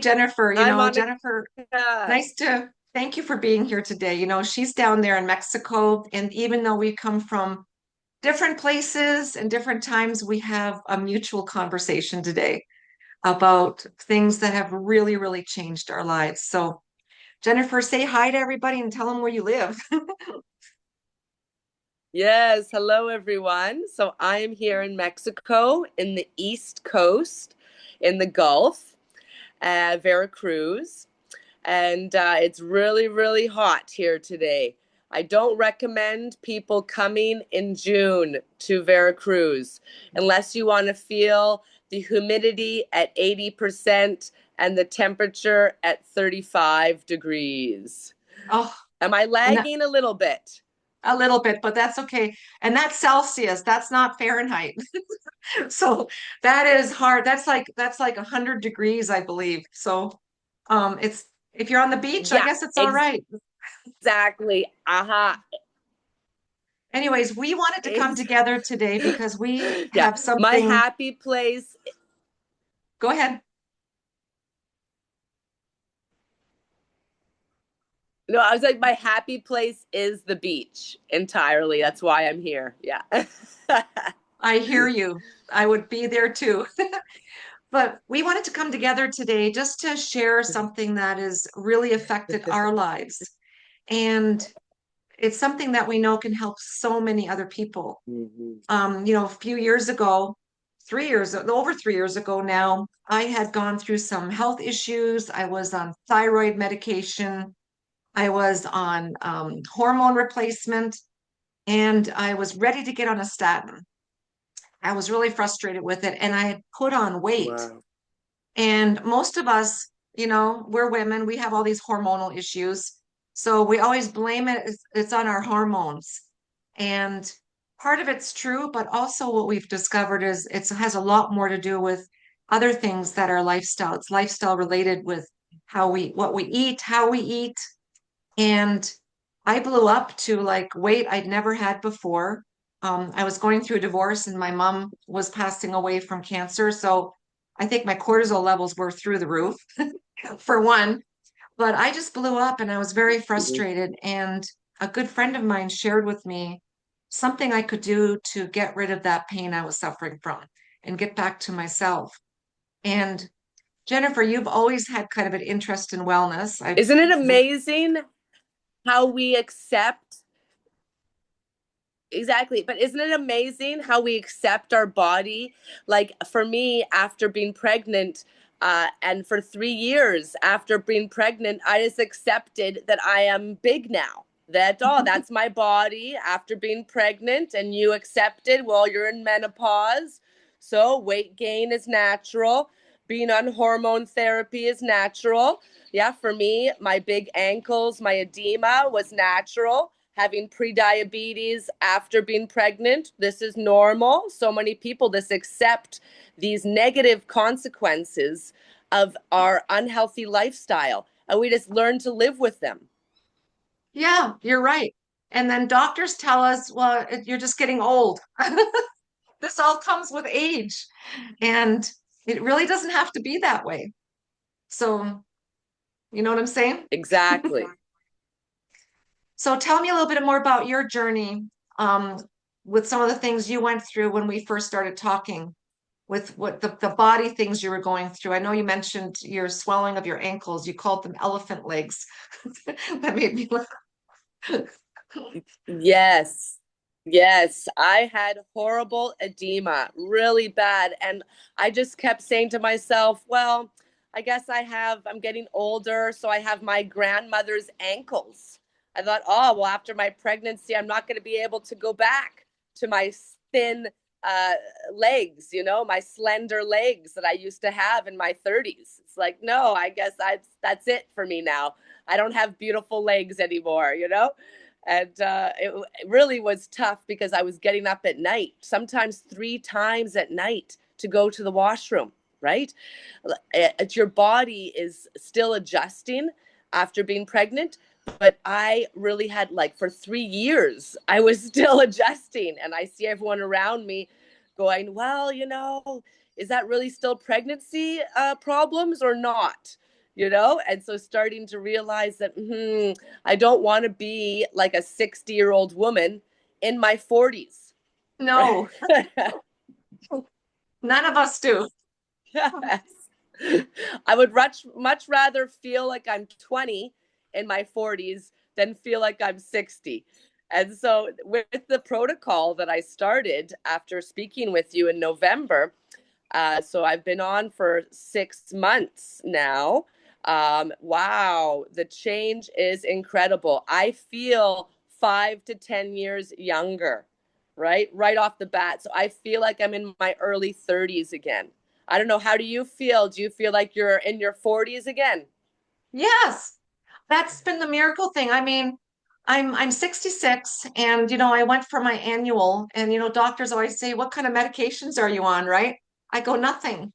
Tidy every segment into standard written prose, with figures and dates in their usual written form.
Jennifer. Hi, Jennifer, Monica. thank you for being here today. She's down there in Mexico, and even though we come from different places and different times, we have a mutual conversation today about things that have really, really changed our lives. So, Jennifer, say hi to everybody and tell them where you live. Yes, hello, everyone. So I am here in Mexico in the East Coast in the Gulf, Veracruz. And it's really, really hot here today. I don't recommend people coming in June to Veracruz unless you want to feel the humidity at 80% and the temperature at 35 degrees. Oh, Am I and that, lagging a little bit? a little bit, but that's okay. And that's Celsius. That's not Fahrenheit. So that is hard. That's like 100 degrees, I believe. So it's if you're on the beach, I Yeah, guess it's all right. exactly. Aha. Anyways, we wanted to come Ex- together today because we yeah, have my something. happy place. Go ahead. No, I was like, my happy place is the beach entirely. That's why I'm here. Yeah. I hear you. I would be there too. But we wanted to come together today just to share something that has really affected our lives. And it's something that we know can help so many other people. Mhm. A few years ago, 3 years, over 3 years ago now, I had gone through some health issues. I was on thyroid medication. I was on hormone replacement, and I was ready to get on a statin. I was really frustrated with it, and I had put on weight. Wow. And most of us, we're women, we have all these hormonal issues. So we always blame it's on our hormones. And part of it's true, but also what we've discovered is it has a lot more to do with other things that are lifestyle. It's lifestyle related with what we eat, how we eat. And I blew up to like weight I'd never had before. I was going through a divorce and my mom was passing away from cancer. So I think my cortisol levels were through the roof for one. But I just blew up and I was very frustrated. And a good friend of mine shared with me something I could do to get rid of that pain I was suffering from and get back to myself. And Jennifer, you've always had kind of an interest in wellness. I Isn't it amazing how we accept? Exactly. But isn't it amazing how we accept our body? Like for me, after being pregnant, and for 3 years after being pregnant, I just accepted that I am big now. That's my body after being pregnant, and you accepted, well, you're in menopause. So weight gain is natural. Being on hormone therapy is natural. Yeah, for me, my big ankles, my edema was natural. Having prediabetes after being pregnant, this is normal. So many people just accept these negative consequences of our unhealthy lifestyle, and we just learn to live with them. Yeah, you're right. And then doctors tell us, well, you're just getting old. This all comes with age. And it really doesn't have to be that way. So, you know what I'm saying? Exactly. So tell me a little bit more about your journey um, with some of the things you went through when we first started talking, with what the body things you were going through. I know you mentioned your swelling of your ankles. You called them elephant legs. That made me laugh. Yes. Yes, I had horrible edema, really bad. And I just kept saying to myself, well, I guess I'm getting older, so I have my grandmother's ankles. I thought, oh, well, after my pregnancy, I'm not going to be able to go back to my thin uh, legs, my slender legs that I used to have in my 30s. It's like, no, I guess that's it for me now. I don't have beautiful legs anymore. And it really was tough because I was getting up at night, sometimes 3 times at night to go to the washroom, right? Your body is still adjusting after being pregnant. But I really had, like, for 3 years, I was still adjusting. And I see everyone around me going, well, is that really still pregnancy problems or not? And so starting to realize that I don't want to be like a 60-year-old woman in my 40s, right? No, none of us do. Yes. I would much rather feel like I'm 20 in my 40s than feel like I'm 60. And so, with the protocol that I started after speaking with you in November, so I've been on for 6 months now. Wow, the change is incredible. I feel 5 to 10 years younger, right off the bat. So I feel like I'm in my early 30s again. I don't know. How do you feel? Do you feel like you're in your 40s again? Yes, that's been the miracle thing. I mean, I'm 66 and I went for my annual and doctors always say, "What kind of medications are you on?" Right? I go, "Nothing."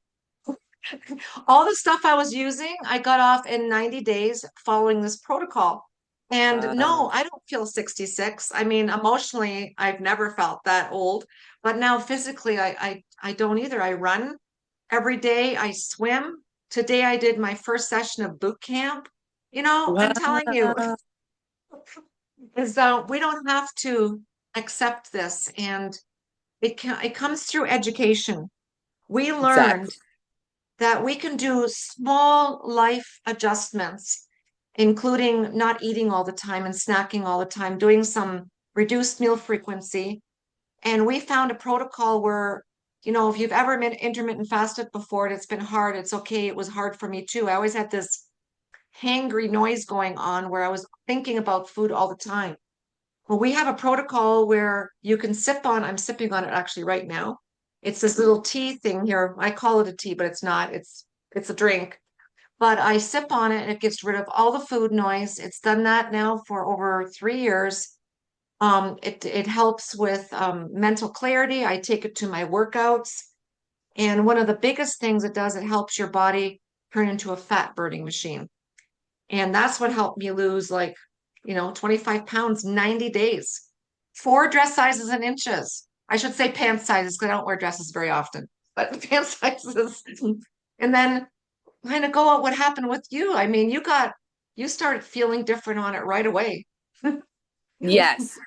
All the stuff I was using, I got off in 90 days following this protocol. And no, Wow. I don't feel 66. I mean, emotionally, I've never felt that old, but now physically, I don't either. I run every day, I swim. Today I did my first session of boot camp. I'm telling you, Wow. is we don't have to accept this, and it comes through education. We learned Exactly. that we can do small life adjustments, including not eating all the time and snacking all the time, doing some reduced meal frequency. And we found a protocol where, if you've ever been intermittent fasted before and it's been hard, it's okay. It was hard for me too. I always had this hangry noise going on where I was thinking about food all the time. Well, we have a protocol where you can sip on, I'm sipping on it actually right now. It's this little tea thing here. I call it a tea, but it's not. It's a drink. But I sip on it and it gets rid of all the food noise. It's done that now for over 3 years. It helps with mental clarity. I take it to my workouts. And one of the biggest things it does, it helps your body turn into a fat burning machine. And that's what helped me lose 25 pounds, 90 days. 4 dress sizes and inches. I should say pant sizes because I don't wear dresses very often, but pant sizes. And then kind of go on what happened with you. I mean, you started feeling different on it right away. Yes.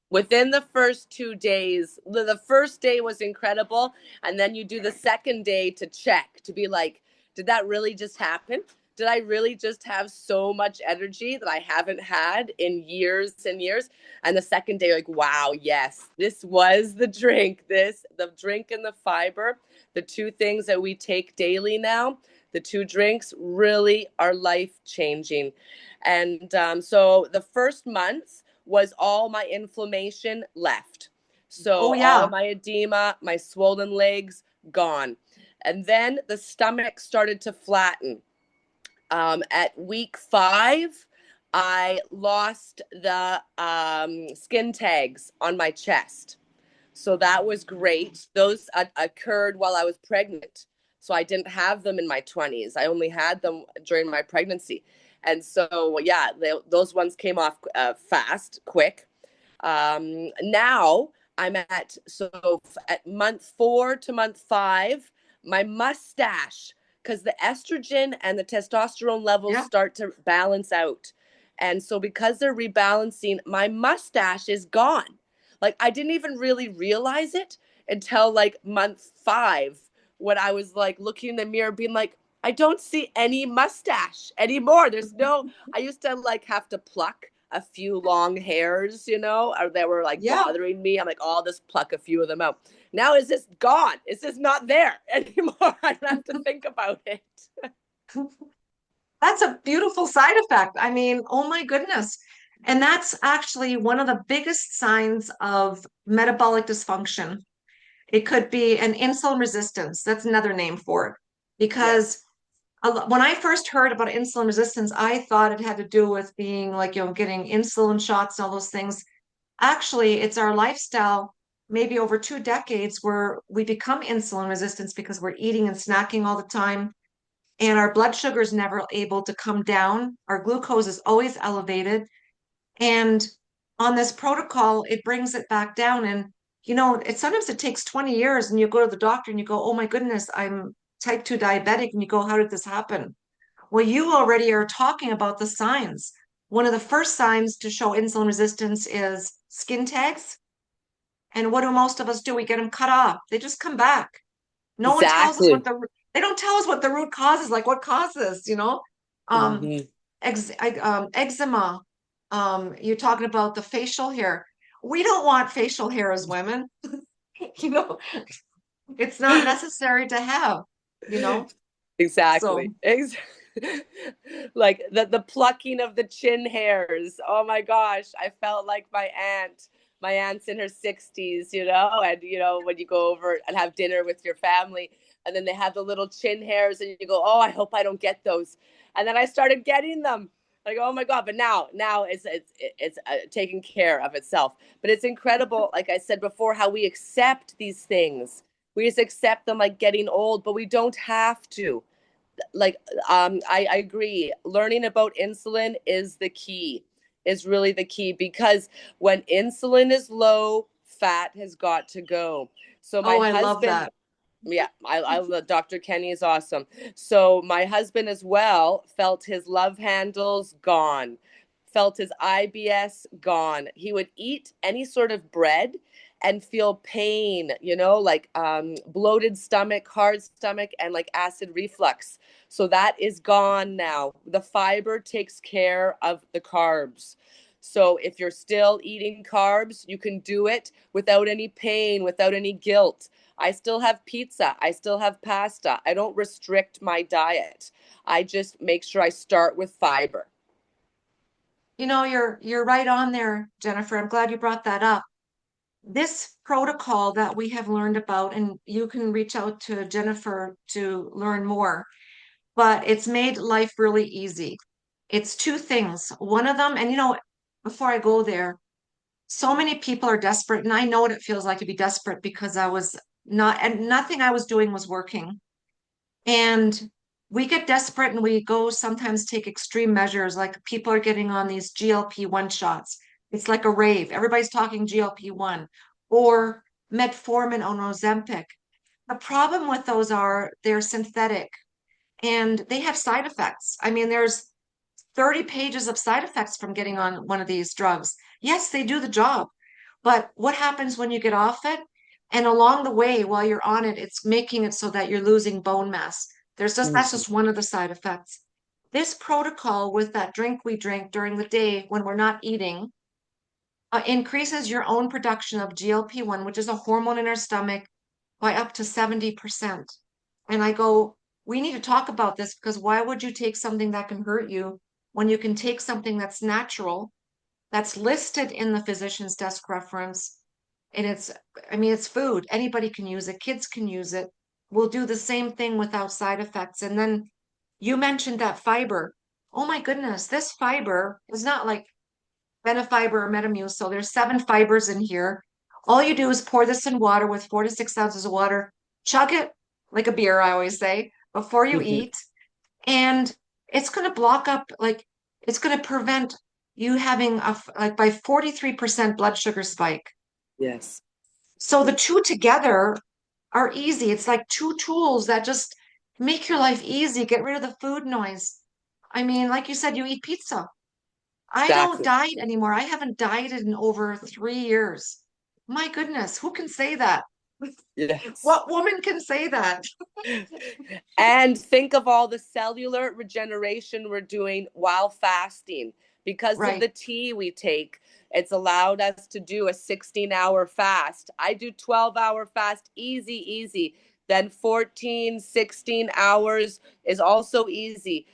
Within the first 2 days, the first day was incredible. And then you do the second day to check, to be like, did that really just happen? Did I really just have so much energy that I haven't had in years and years? And the second day, like, wow, yes, this was the drink and the fiber, the two things that we take daily now, the two drinks really are life changing. And so the first month, was all my inflammation left. Oh So all yeah. my edema, my swollen legs, gone. And then the stomach started to flatten. At week 5, I lost the skin tags on my chest. So that was great. Those occurred while I was pregnant. So I didn't have them in my 20s. I only had them during my pregnancy. And so, yeah, those ones came off fast, quick. Now I'm at month 4 to month 5, my mustache, because the estrogen and the testosterone levels Yeah. start to balance out. And so, because they're rebalancing, my mustache is gone. Like, I didn't even really realize it until like month 5, when I was like looking in the mirror, being like, I don't see any mustache anymore. There's no, I used to like have to pluck a few long hairs, or that were like Yeah. bothering me. I'm like, oh, I'll just pluck a few of them out. Now it's just gone. It's just not there anymore. I don't have to think about it. That's a beautiful side effect. I mean, oh my goodness. And that's actually one of the biggest signs of metabolic dysfunction. It could be an insulin resistance. That's another name for it. Because Yes. when I first heard about insulin resistance, I thought it had to do with being like, getting insulin shots and all those things. Actually, it's our lifestyle, maybe over 2 decades, where we become insulin resistant because we're eating and snacking all the time. And our blood sugar is never able to come down. Our glucose is always elevated. And on this protocol, it brings it back down. And, sometimes it takes 20 years and you go to the doctor and you go, oh my goodness, I'm type 2 diabetic. And you go, how did this happen? Well, you already are talking about the signs. One of the first signs to show insulin resistance is skin tags. And what do most of us do? We get them cut off. They just come back. No one tells us Exactly. they don't tell us what the root cause is, like what causes, you know? Um, Hmm. eczema. You're talking about the facial hair. We don't want facial hair as women, you know, it's not necessary to have, you know? Exactly. So, Like the plucking of the chin hairs. Oh my gosh, I felt like my aunt. My aunt's in her 60s, and when you go over and have dinner with your family and then they have the little chin hairs and you go, "Oh, I hope I don't get those." And then I started getting them. I go, "Oh my god." But now it's taking care of itself. But it's incredible, like I said before, how we accept these things. We just accept them like getting old, but we don't have to. Like I agree, learning about insulin is the key, is really the key, because when insulin is low, fat has got to go. So my oh, I love husband, that. yeah, I love Dr. Kenny is awesome. So my husband as well felt his love handles gone, felt his IBS gone. He would eat any sort of bread and feel pain, like bloated stomach, hard stomach, and like acid reflux. So that is gone now. The fiber takes care of the carbs. So if you're still eating carbs, you can do it without any pain, without any guilt. I still have pizza. I still have pasta. I don't restrict my diet. I just make sure I start with fiber. You know, you're right on there, Jennifer. I'm glad you brought that up. This protocol that we have learned about, and you can reach out to Jennifer to learn more, but it's made life really easy. It's two things. One of them, and before I go there, so many people are desperate, and I know what it feels like to be desperate because I was not, and nothing I was doing was working. And we get desperate and we go sometimes take extreme measures, like people are getting on these GLP-1 shots. It's like a rave. Everybody's talking GLP-1 or metformin or Ozempic. The problem with those are they're synthetic and they have side effects. I mean, there's 30 pages of side effects from getting on one of these drugs. Yes, they do the job, but what happens when you get off it? And along the way, while you're on it, it's making it so that you're losing bone mass. That's Mhm. just one of the side effects. This protocol with that drink we drink during the day when we're not eating increases your own production of GLP-1, which is a hormone in our stomach, by up to 70%. And I go, we need to talk about this because why would you take something that can hurt you when you can take something that's natural, that's listed in the physician's desk reference? And I mean, it's food. Anybody can use it. Kids can use it. We'll do the same thing without side effects. And then you mentioned that fiber. Oh my goodness, this fiber is not like Benefiber or Metamucil. So there's 7 fibers in here. All you do is pour this in water with 4 to 6 ounces of water. Chug it like a beer, I always say, before you eat. And it's going to block up, like, it's going to prevent you having like by 43% blood sugar spike. Yes. So the two together are easy. It's like two tools that just make your life easy, get rid of the food noise. I mean, like you said, you eat pizza. I don't Exactly. diet anymore. I haven't dieted in over 3 years. My goodness, who can say that? Yes. What woman can say that? And think of all the cellular regeneration we're doing while fasting. Because of Right. the tea we take, it's allowed us to do a 16-hour fast. I do 12-hour fast, easy, easy. Then 14, 16 hours is also easy.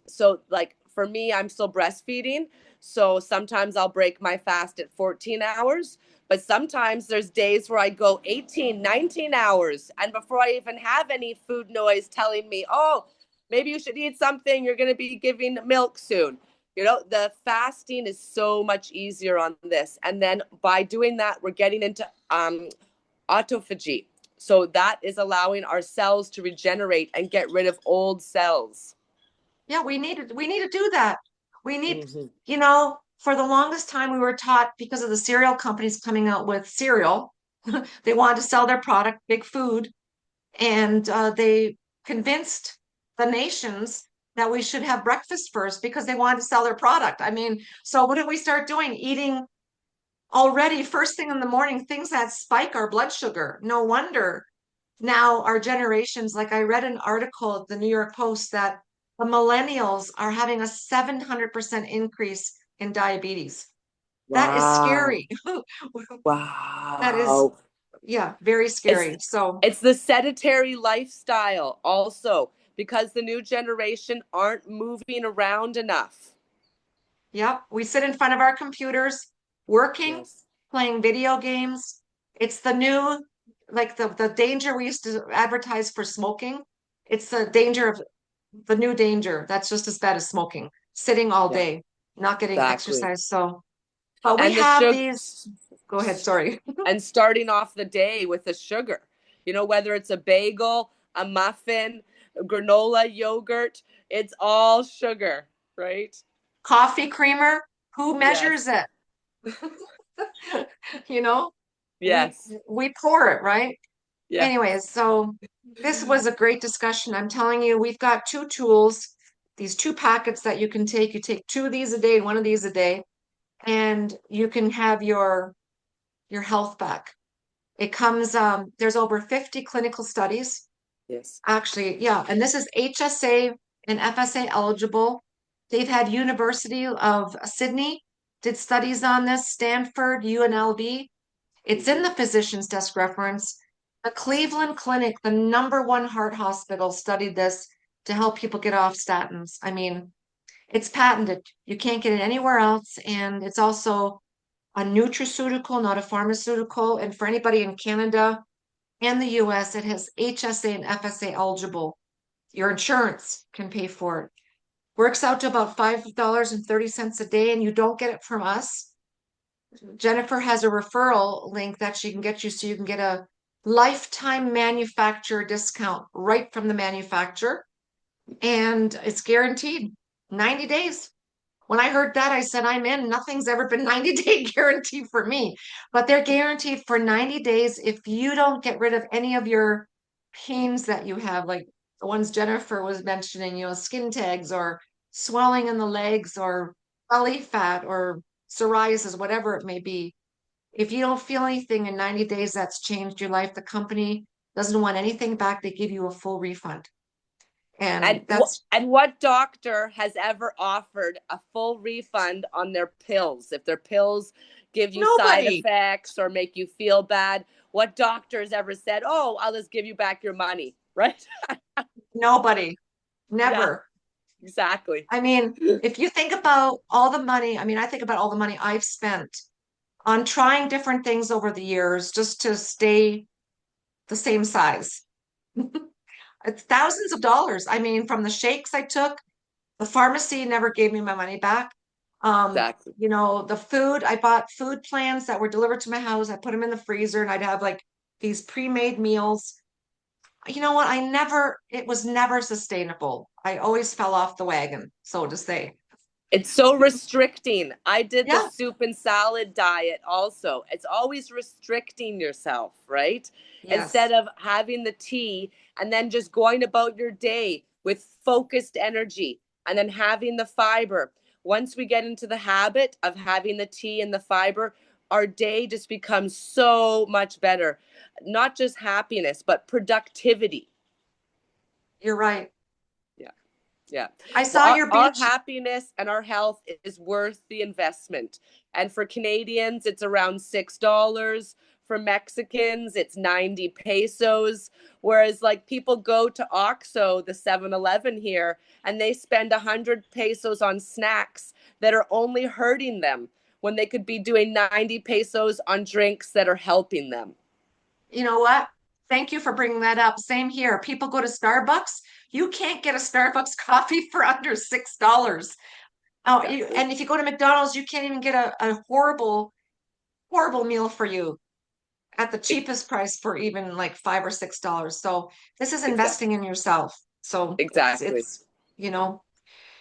So, like for me, I'm still breastfeeding. So sometimes I'll break my fast at 14 hours. But sometimes there's days where I go 18, 19 hours. And before I even have any food noise telling me, oh, maybe you should eat something, you're going to be giving milk soon. The fasting is so much easier on this. And then by doing that, we're getting into autophagy. So that is allowing our cells to regenerate and get rid of old cells. Yeah, we need to do that. We need, Mm-hmm. for the longest time we were taught because of the cereal companies coming out with cereal, they wanted to sell their product, big food, and they convinced the nations that we should have breakfast first because they wanted to sell their product. I mean, so what did we start doing? Eating already first thing in the morning, things that spike our blood sugar. No wonder now our generations, like I read an article at the New York Post that the millennials are having a 700% increase in diabetes. That is Wow. scary. That is, Wow. yeah, very It's scary. So, it's the sedentary lifestyle also because the new generation aren't moving around enough. yep, we sit in front of our computers working, Yes. playing video games. It's the new, like the danger we used to advertise for smoking. It's the danger of the new danger. That's just as bad as smoking, sitting all Yeah, day, not getting exactly. exercise. So, but we And the have sugar these, go ahead, sorry. and starting off the day with the sugar. Whether it's a bagel, a muffin, granola, yogurt, it's all sugar, right? Coffee creamer, who measures Yes. it? You know, we Yes. we pour it, right? Yeah. Anyways, so this was a great discussion. I'm telling you, we've got two tools, these two packets that you can take. You take two of these a day and one of these a day, and you can have your health back. It comes, there's over 50 clinical studies. Yes. Actually, yeah, and this is HSA and FSA eligible. They've had University of Sydney did studies on this, Stanford, UNLV. It's in Mm-hmm. the physician's desk reference. The Cleveland Clinic, the number one heart hospital, studied this to help people get off statins. I mean, it's patented. You can't get it anywhere else. And it's also a nutraceutical, not a pharmaceutical. And for anybody in Canada and the US, it has HSA and FSA eligible. Your insurance can pay for it. Works out to about $5.30 a day, and you don't get it from us. Jennifer has a referral link that she can get you so you can get a lifetime manufacturer discount right from the manufacturer. And it's guaranteed 90 days. When I heard that, I said, I'm in. Nothing's ever been 90-day guarantee for me, but they're guaranteed for 90 days if you don't get rid of any of your pains that you have, like the ones Jennifer was mentioning, skin tags or swelling in the legs or belly fat or psoriasis, whatever it may be. If you don't feel anything in 90 days that's changed your life, the company doesn't want anything back. They give you a full refund. And And that's and what doctor has ever offered a full refund on their pills? If their pills give you side nobody, effects or make you feel bad, what doctors ever said, "Oh, I'll just give you back your money," right? nobody, Yeah, never. exactly. I mean, if you think about all the money, I mean, I think about all the money I've spent on trying different things over the years just to stay the same size. It's thousands of dollars. I mean, from the shakes I took, the pharmacy never gave me my money back. Exactly. The food, I bought food plans that were delivered to my house. I put them in the freezer and I'd have like these pre-made meals. You know what? It was never sustainable. I always fell off the wagon, so to say. It's so restricting. I did the Yeah, soup and salad diet also. It's always restricting yourself, right? Instead yes. of having the tea and then just going about your day with focused energy and then having the fiber. Once we get into the habit of having the tea and the fiber, our day just becomes so much better. Not just happiness, but productivity. You're right. Yeah. Yeah. I Well, saw your our beach. happiness and our health is worth the investment. And for Canadians, it's around $6. For Mexicans, it's 90 pesos. Whereas, like, people go to OXXO, the 7-Eleven here, and they spend 100 pesos on snacks that are only hurting them when they could be doing 90 pesos on drinks that are helping them. You know what? Thank you for bringing that up. Same here. People go to Starbucks. You can't get a Starbucks coffee for under $6. Oh, Exactly. and if you go to McDonald's, you can't even get a horrible, horrible meal for you at the cheapest price for even like $5 or $6. So this is Exactly. investing in yourself. So it's Exactly. it's you know,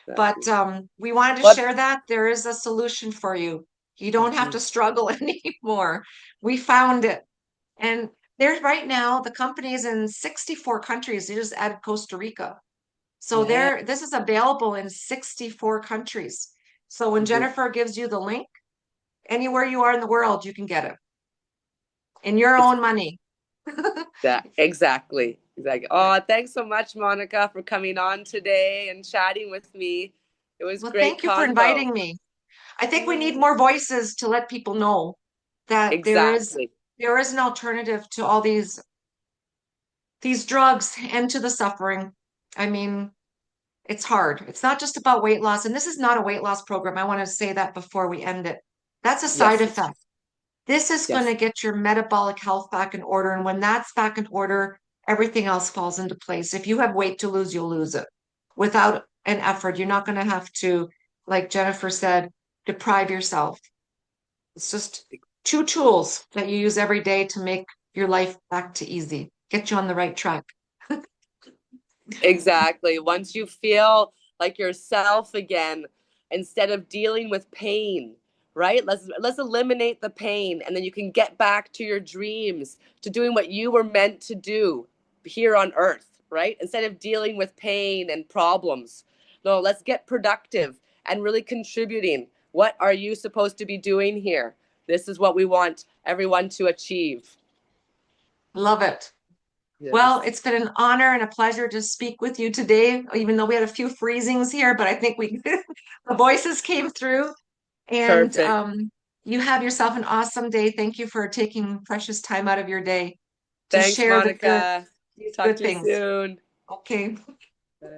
but Exactly. we wanted to But share that there is a solution for you. You don't have mhm. to struggle anymore. We found it. And there's right now the company is in 64 countries. They just added Costa Rica. So Yeah. this is available in 64 countries. So when Mhm. Jennifer gives you the link, anywhere you are in the world, you can get it in your It's own money. that exactly. Exactly. Oh, thanks so much, Monica, for coming on today and chatting with me. It was Well, great thank you for convo. inviting me. I think we need more voices to let people know that Exactly. there is an alternative to all these drugs and to the suffering. I mean, it's hard. It's not just about weight loss, and this is not a weight loss program. I want to say that before we end it. That's a side Yes. effect. This is going Yes. to get your metabolic health back in order. And when that's back in order, everything else falls into place. If you have weight to lose, you'll lose it without an effort. You're not going to have to, like Jennifer said, deprive yourself. It's just two tools that you use every day to make your life back to easy, get you on the right track. Exactly. Once you feel like yourself again, instead of dealing with pain, right? Let's eliminate the pain and then you can get back to your dreams, to doing what you were meant to do here on earth, right? Instead of dealing with pain and problems. No, let's get productive and really contributing. What are you supposed to be doing here? This is what we want everyone to achieve. Love it. Well, Yes. it's been an honor and a pleasure to speak with you today, even though we had a few freezings here, but I think we the voices came through. And Perfect. you have yourself an awesome day. Thank you for taking precious time out of your day to Thanks, share Monica. these Talk good to you things. soon. Okay. Bye.